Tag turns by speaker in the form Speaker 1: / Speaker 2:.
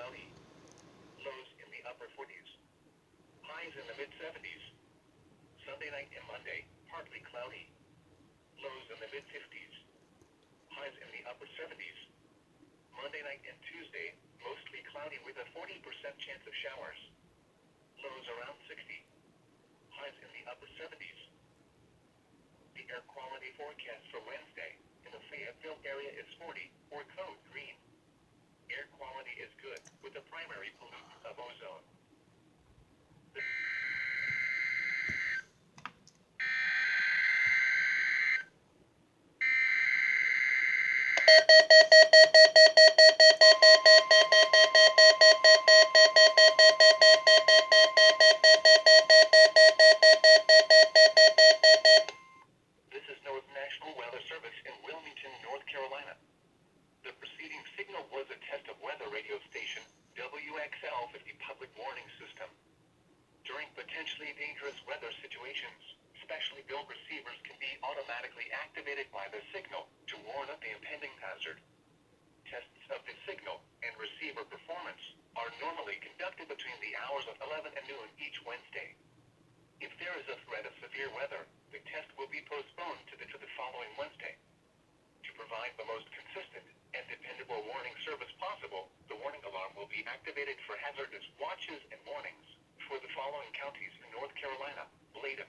Speaker 1: cloudy. Lows in the upper 40s. Highs in the mid-70s. Sunday night and Monday, partly cloudy. Lows in the mid-50s. Highs in the upper 70s. Monday night and Tuesday, mostly cloudy with a 40% chance of showers. Lows around 60. Highs in the upper 70s. The air quality forecast for Wednesday in the Fayetteville area is 40, or code green. Air quality is good, with the primary pollutant of ozone. This is North National Weather Service in Wilmington, North Carolina. The preceding signal was a test of weather radio station WX4CH public warning system. During potentially dangerous weather situations, specially built receivers can be automatically activated by the signal to warn of the impending hazard. Tests of the signal and receiver performance are normally conducted between the hours of 11 and noon each Wednesday. If there is a threat of severe weather, the test will be postponed to the following Wednesday. To provide the most consistent and dependable warning service possible, the warning alarm will be activated for hazardous watches and warnings for the following counties in North Carolina: Bladen,